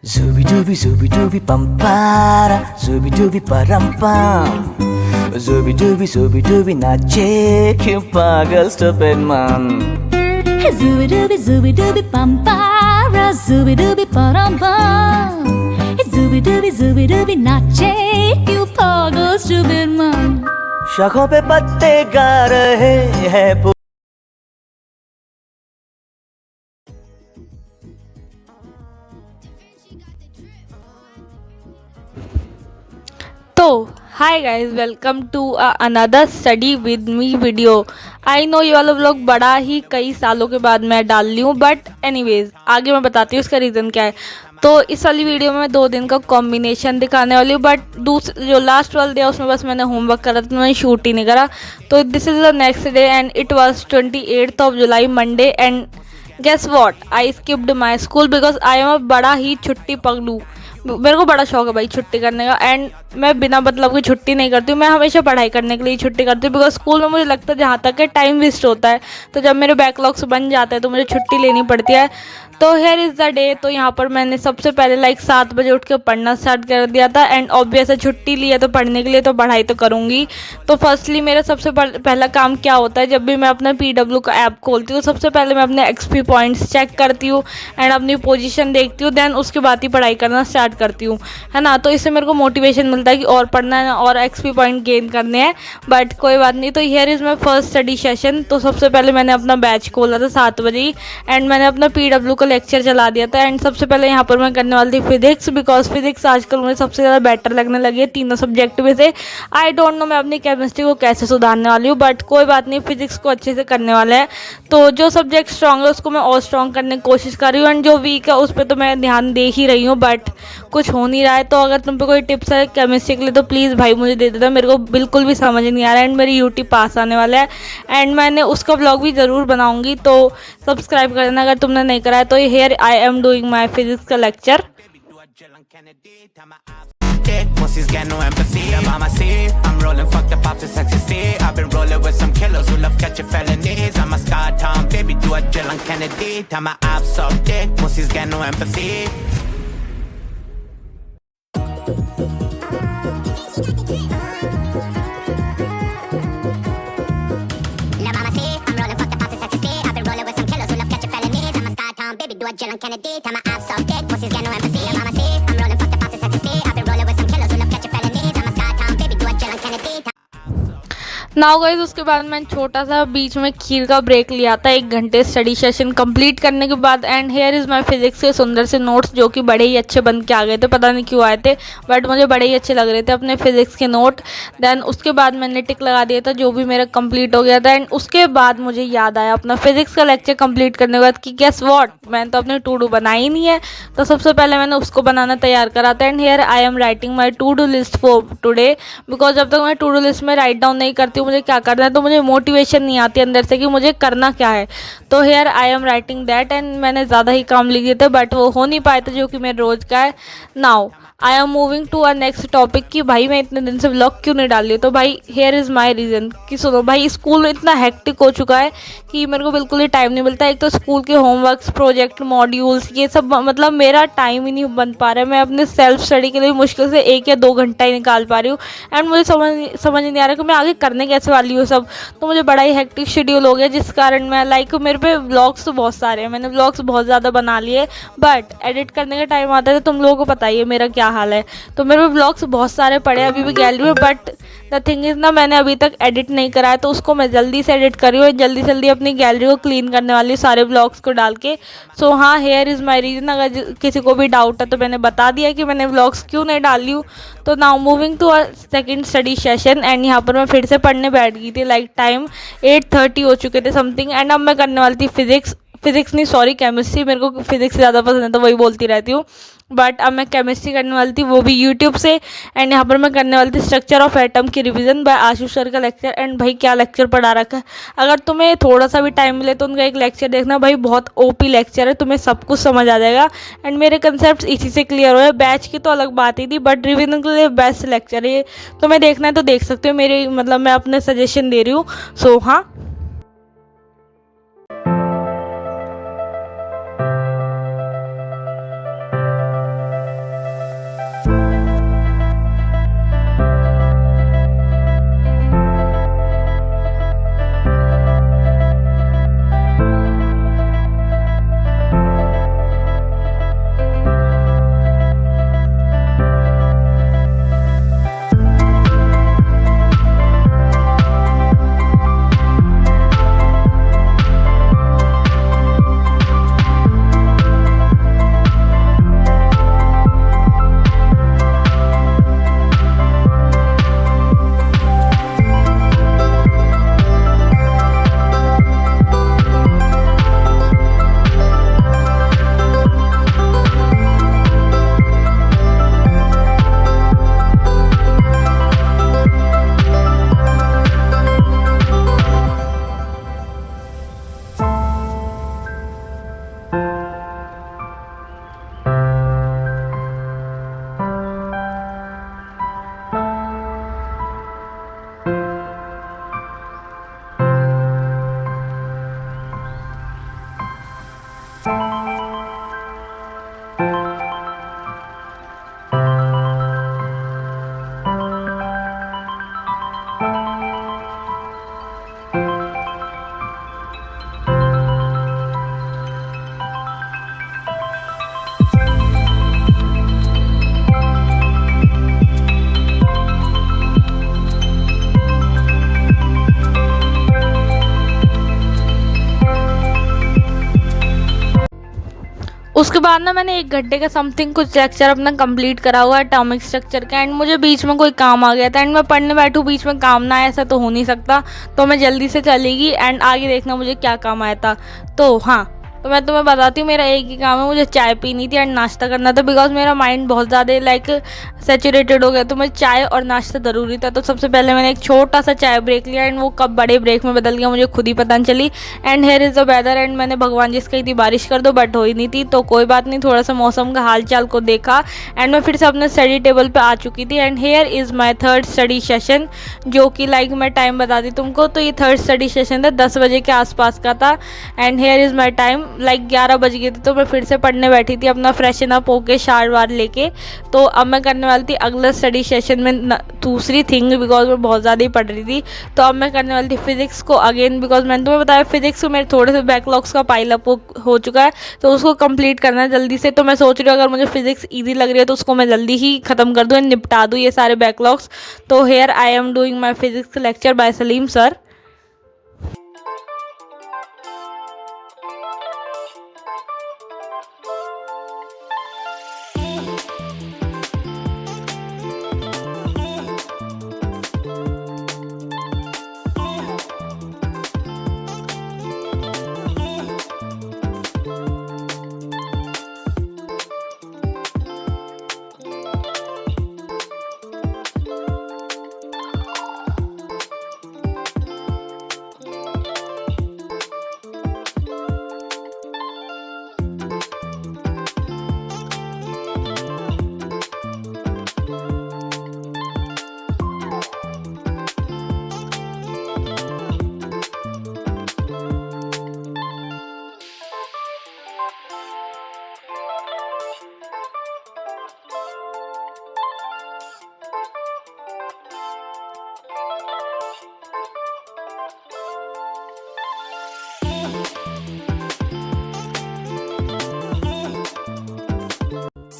Zooby dooby pampara, zooby dooby parampam. Zooby dooby nache क्यों पागल stupid man. Zooby dooby pampara, zooby dooby parampam. Zooby dooby nache क्यों पागल stupid man. शाखों पे पत्ते गा रहे हैं तो hi guys, welcome to another study with me video. I know ये वाला व्लॉग बड़ा ही कई सालों के बाद मैं डाल रही हूँ, बट एनीवेज आगे मैं बताती हूँ इसका रीज़न क्या है। तो इस वाली वीडियो में मैं 2 दिन का कॉम्बिनेशन दिखाने वाली हूँ, बट जो लास्ट वाला डे है उसमें बस मैंने होमवर्क करा था, मैंने शूट ही नहीं करा। तो this is the next day and it was 28th of July Monday and guess what, I skipped my school because I am a बड़ा ही छुट्टी पगलू। मेरे को बड़ा शौक है भाई छुट्टी करने का, एंड मैं बिना मतलब की छुट्टी नहीं करती हूँ। मैं हमेशा पढ़ाई करने के लिए छुट्टी करती हूँ बिकॉज स्कूल में मुझे लगता है जहाँ तक है टाइम वेस्ट होता है। तो जब मेरे बैकलॉग्स बन जाते हैं तो मुझे छुट्टी लेनी पड़ती है। तो हेयर इज़ द डे। तो यहाँ पर मैंने सबसे पहले लाइक 7 बजे उठ के पढ़ना स्टार्ट कर दिया था, एंड ऑब्वियस है छुट्टी ली है तो पढ़ने के लिए तो पढ़ाई तो करूँगी। तो फर्स्टली मेरा सबसे पहला काम क्या होता है, जब भी मैं अपना PW का ऐप खोलती हूँ तो सबसे पहले मैं अपने XP पॉइंट्स चेक करती हूँ एंड अपनी पोजीशन देखती हूँ, देन उसके बाद ही पढ़ाई करना स्टार्ट करती हूँ, है ना। तो इससे मेरे को मोटिवेशन मिलता है कि और पढ़ना है और XP पॉइंट गेन करने हैं। बट कोई बात नहीं। तो here is my first study session. तो सबसे पहले मैंने अपना बैच खोला था 7 बजे ही, एंड मैंने अपना PW का लेक्चर चला दिया था। एंड सबसे पहले यहाँ पर मैं करने वाली थी फिजिक्स, बिकॉज फिजिक्स आजकल मुझे सबसे ज़्यादा बेटर लगने लगी है तीनों सब्जेक्ट में से। आई डोंट नो मैं अपनी केमिस्ट्री को कैसे सुधारने वाली हूँ, बट कोई बात नहीं, फिजिक्स को अच्छे से करने वाला है। तो जो सब्जेक्ट स्ट्रॉन्ग है उसको मैं और स्ट्रॉन्ग करने की कोशिश कर रही हूँ, एंड जो वीक है उस पर तो मैं ध्यान दे ही रही हूँ, बट कुछ हो नहीं रहा है। तो अगर तुम पे कोई टिप्स है केमिस्ट्री के लिए तो प्लीज़ भाई मुझे दे देता। मेरे को बिल्कुल भी समझ नहीं आ रहा है, एंड मेरी UT पास आने वाला है, एंड मैंने उसका ब्लॉग भी ज़रूर बनाऊंगी। तो सब्सक्राइब कर देना अगर तुमने नहीं करा है। तो here I am doing my physics का lecture. Pussies got no empathy. I'm on my seat. I'm rolling, fucked up off this ecstasy. I've been rolling with some killers who love catching felonies. I'm a star town baby, do a drill on Kennedy. Tell my ops so dick. Pussies got no empathy. Baby, do a drill on Kennedy. Tell my ops so dick. Pussies got no empathy. I'm on my seat. I'm rolling, fucked up off this ecstasy. I've been rolling with some killers who love catching felonies. I'm a star town baby, do a drill on Kennedy. Now guys, उसके बाद मैंने छोटा सा बीच में खीर का break लिया था 1 घंटे स्टडी सेशन कंप्लीट करने के बाद। And here is my physics के सुंदर से नोट्स जो कि बड़े ही अच्छे बन के आ गए थे, पता नहीं क्यों आए थे, बट मुझे बड़े ही अच्छे लग रहे थे अपने फिजिक्स के नोट। देन उसके बाद मैंने टिक लगा दिया था जो भी मेरा कंप्लीट हो गया था। एंड उसके बाद मुझे याद आया अपना फिजिक्स का लेक्चर कंप्लीट करने के बाद कि गेस व्हाट, मैंने तो अपने टू डू बनाई ही नहीं है। तो सबसे पहले मैंने उसको बनाना तैयार करा था। And here I am writing my to do list for today, because जब तक मैं टू डू लिस्ट में राइट डाउन नहीं करती हूँ मुझे क्या करना है, तो मुझे मोटिवेशन नहीं आती अंदर से कि मुझे करना क्या है। तो here I am writing that, and मैंने ज़्यादा ही काम लिख दिए थे बट वो हो नहीं पाए थे जो कि मेरे रोज़ का है। Now I am moving to a next topic कि भाई मैं इतने दिन से व्लॉग क्यों नहीं डाल रही हूँ। तो भाई हेयर इज़ माई रीज़न कि सुनो भाई, स्कूल इतना हेक्टिक हो चुका है कि मेरे को बिल्कुल ही टाइम नहीं मिलता। एक तो स्कूल के होमवर्क्स, प्रोजेक्ट, मॉड्यूल्स, ये सब मतलब मेरा टाइम ही नहीं बन पा रहा है। मैं अपने सेल्फ स्टडी के लिए मुश्किल से 1 या 2 घंटा ही निकाल पा रही हूँ, एंड मुझे समझ नहीं आ रहा कि मैं आगे करने कैसे वाली हूँ सब। तो मुझे बड़ा ही हेक्टिक शेड्यूल हो गया, जिस कारण मैं लाइक मेरे पे व्लॉग्स तो बहुत सारे हैं, मैंने व्लॉग्स बहुत ज़्यादा बना लिए, बट एडिट करने का टाइम आता है तो तुम लोगों को पता ही है मेरा क्या हाल है। तो मेरे पे व्लॉग्स बहुत सारे पड़े हैं अभी भी गैलरी में, बट द थिंग इज़ ना, मैंने अभी तक एडिट नहीं करा है, तो उसको मैं जल्दी से एडिट करी हूँ, जल्दी से जल्दी अपनी गैलरी को क्लीन करने वाली हूँ सारे व्लॉग्स को डाल के। सो हाँ, हेयर इज़ माई रीज़न। अगर किसी को भी डाउट है तो मैंने बता दिया कि मैंने व्लॉग्स क्यों नहीं डाली हूँ। तो now moving to a second study session, and यहाँ पर मैं फिर से पढ़ने बैठ गई थी। लाइक टाइम 8:30 हो चुके थे समथिंग, एंड अब मैं करने वाली थी फिजिक्स नहीं, सॉरी, केमिस्ट्री। मेरे को फिजिक्स ज़्यादा पसंद है तो वही बोलती रहती हूँ, बट अब मैं केमिस्ट्री करने वाली थी, वो भी यूट्यूब से। एंड यहाँ पर मैं करने वाली थी स्ट्रक्चर ऑफ एटम की रिवीजन बाय आशीष सर का लेक्चर। एंड भाई क्या लेक्चर पढ़ा रखा है, अगर तुम्हें थोड़ा सा भी टाइम मिले तो उनका एक लेक्चर देखना भाई, बहुत OP लेक्चर है, तुम्हें सब कुछ समझ आ जाएगा। एंड मेरे कंसेप्ट इसी से क्लियर हुए। बैच की तो अलग बात ही थी, बट रिवीजन के लिए बेस्ट लेक्चर है ये, तुम्हें देखना है तो देख सकते हो, मेरी मतलब मैं अपने सजेशन दे रही हूँ। सो हाँ, उसके बाद ना मैंने 1 घंटे का समथिंग कुछ लेक्चर अपना कंप्लीट करा हुआ है एटॉमिक स्ट्रक्चर का, एंड मुझे बीच में कोई काम आ गया था एंड मैं पढ़ने बैठूँ बीच में काम ना आए, ऐसा तो हो नहीं सकता। तो मैं जल्दी से चलेगी एंड आगे देखना मुझे क्या काम आया था। तो हाँ, तो मैं तुम्हें बताती हूँ, मेरा एक ही काम है, मुझे चाय पीनी थी एंड नाश्ता करना था, बिकॉज मेरा माइंड बहुत ज़्यादा लाइक सेचुरेटेड हो गया, तो मैं चाय और नाश्ता ज़रूरी था। तो सबसे पहले मैंने एक छोटा सा चाय ब्रेक लिया एंड वो कब बड़े ब्रेक में बदल गया मुझे खुद ही पता नहीं चली। And here is the weather, and मैंने भगवान जी से कही थी बारिश कर दो, बट हो ही नहीं थी। तो कोई बात नहीं, थोड़ा सा मौसम का हाल चाल को देखा एंड मैं फिर से अपने स्टडी टेबल पर आ चुकी थी। And here is my 3rd study session, जो कि लाइक मैं टाइम बताती तुमको, तो ये 3rd स्टडी सेशन था, 10 बजे के आसपास का था। And here is my time, like 11 बज गए थे। तो मैं फिर से पढ़ने बैठी थी अपना फ्रेशन अप होके शार वार लेके। तो अब मैं करने वाली थी अगला स्टडी सेशन में दूसरी थिंग, बिकॉज मैं बहुत ज़्यादा ही पढ़ रही थी। तो अब मैं करने वाली थी फिजिक्स को अगेन, बिकॉज मैंने तुम्हें बताया फिजिक्स को मेरे थोड़े से बैकलॉग्स का पाइल अप हो चुका है, तो उसको कंप्लीट करना है जल्दी से। तो मैं सोच रही हूँ अगर मुझे फिजिक्स ईजी लग रही है तो उसको मैं जल्दी ही ख़त्म कर दूँ, निपटा दूँ ये सारे बैकलॉग्स। तो here I am doing my physics lecture by Salim sir.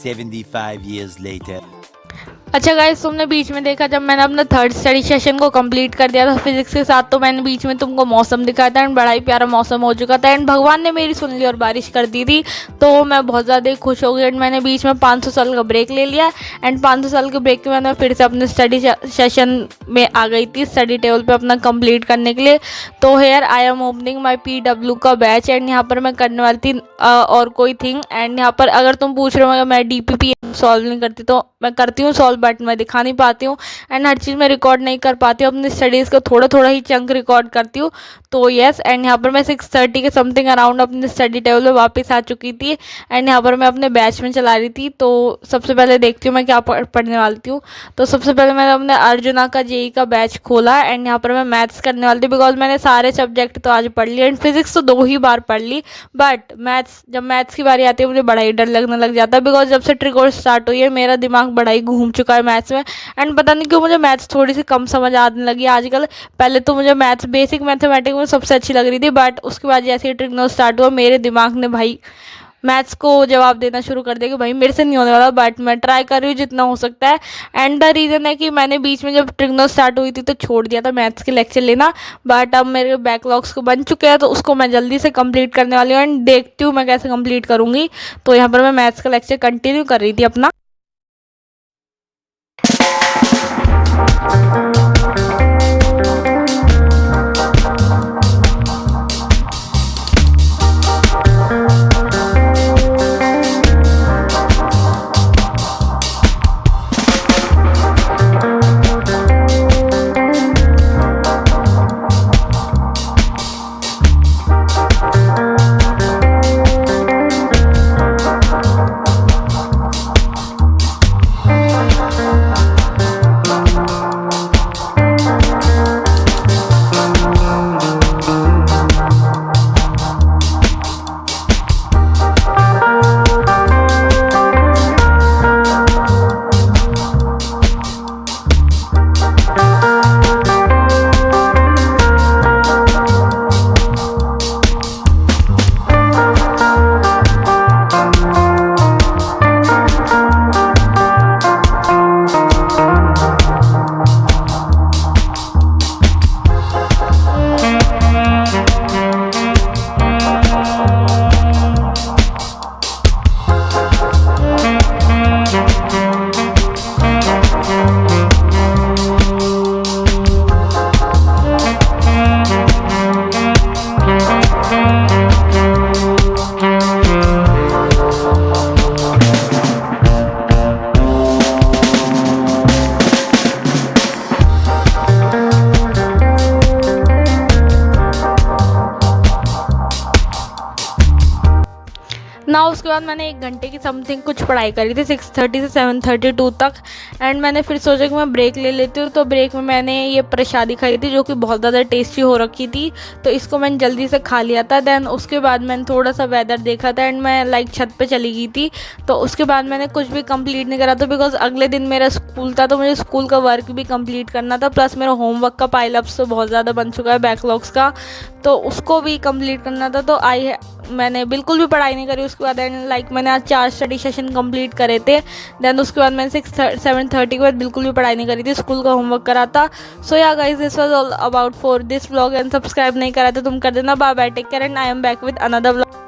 $75 years later. अच्छा गाइस, तुमने बीच में देखा जब मैंने अपना 3rd स्टडी सेशन को कंप्लीट कर दिया था फिजिक्स के साथ, तो मैंने बीच में तुमको मौसम दिखाया था एंड बड़ा ही प्यारा मौसम हो चुका था एंड भगवान ने मेरी सुन ली और बारिश कर दी थी। तो मैं बहुत ज़्यादा ही खुश हो गई एंड मैंने बीच में 500 साल का ब्रेक ले लिया एंड 500 साल के ब्रेक के बाद मैं फिर से अपने स्टडी सेशन में आ गई थी स्टडी टेबल पर अपना कंप्लीट करने के लिए। तो here I am opening my PW का बैच एंड यहाँ पर मैं करने वाली थी और कोई थिंग। एंड यहाँ पर अगर तुम पूछ रहे हो अगर मैं DPP सॉल्व नहीं करती, तो मैं करती हूँ सॉल्व, बट मैं दिखा नहीं पाती हूँ एंड हर चीज़ मैं रिकॉर्ड नहीं कर पाती हूँ, अपनी स्टडीज़ को थोड़ा थोड़ा ही चंक रिकॉर्ड करती हूँ। तो यस, एंड यहाँ पर मैं 6:30 के समथिंग अराउंड अपने स्टडी टेबल पे वापस आ चुकी थी एंड यहाँ पर मैं अपने बैच में चला रही थी। तो सबसे पहले देखती हूँ मैं क्या पढ़ने वाली हूँ। तो सबसे पहले मैंने अपने अर्जुना का JEE का बैच खोला एंड यहाँ पर मैं मैथ्स करने वाली थी, बिकॉज मैंने सारे सब्जेक्ट तो आज पढ़ लिए एंड फिजिक्स तो 2 ही बार पढ़ ली, बट जब मैथ्स की बारी आती है मुझे बड़ा ही डर लगने लग जाता है, बिकॉज जब से ट्रिक स्टार्ट हुई है मेरा दिमाग बड़ा ही घूम चुका है मैथ्स में एंड पता नहीं क्यों मुझे मैथ्स थोड़ी सी कम समझ आने लगी आजकल। पहले तो मुझे मैथ्स बेसिक मैथमेटिक्स में सबसे अच्छी लग रही थी, बट उसके बाद जैसे ही ट्रिग्नो स्टार्ट हुआ मेरे दिमाग ने भाई मैथ्स को जवाब देना शुरू कर दिया कि भाई मेरे से नहीं होने वाला, बट मैं ट्राई कर रही हूँ जितना हो सकता है। एंड द रीज़न है कि मैंने बीच में जब ट्रिग्नो स्टार्ट हुई थी तो छोड़ दिया था मैथ्स के लेक्चर लेना, बट अब मेरे बैकलॉग्स को बन चुके हैं तो उसको मैं जल्दी से कंप्लीट करने वाली हूँ एंड देखती हूँ मैं कैसे कंप्लीट करूँगी। तो यहाँ पर मैं मैथ्स का लेक्चर कंटिन्यू कर रही थी अपना। बाद मैंने 1 घंटे की समथिंग कुछ पढ़ाई करी थी 6:30 से 7:32 तक। एंड मैंने फिर सोचा कि मैं ब्रेक ले लेती हूँ, तो ब्रेक में मैंने ये प्रसादी खाई थी जो कि बहुत ज़्यादा टेस्टी हो रखी थी, तो इसको मैंने जल्दी से खा लिया था। देन उसके बाद मैंने थोड़ा सा वेदर देखा था एंड मैं लाइक छत पे चली गई थी। तो उसके बाद मैंने कुछ भी कंप्लीट नहीं करा था बिकॉज अगले दिन मेरा स्कूल था, तो मुझे स्कूल का वर्क भी कंप्लीट करना था, प्लस मेरा होमवर्क का पाइलअप्स तो बहुत ज़्यादा बन चुका है बैकलॉग्स का, तो उसको भी कंप्लीट करना था। तो मैंने बिल्कुल भी पढ़ाई नहीं करी उसके बाद। एंड लाइक मैंने आज 4 स्टडी सेशन कंप्लीट करे थे। देन उसके बाद मैंने 7:30 के बाद बिल्कुल भी पढ़ाई नहीं करी थी, स्कूल का होमवर्क करा था। So yeah guys, this was all about for this vlog and subscribe नहीं करा तो तुम कर देना। Bye bye, take care and I am back with another vlog.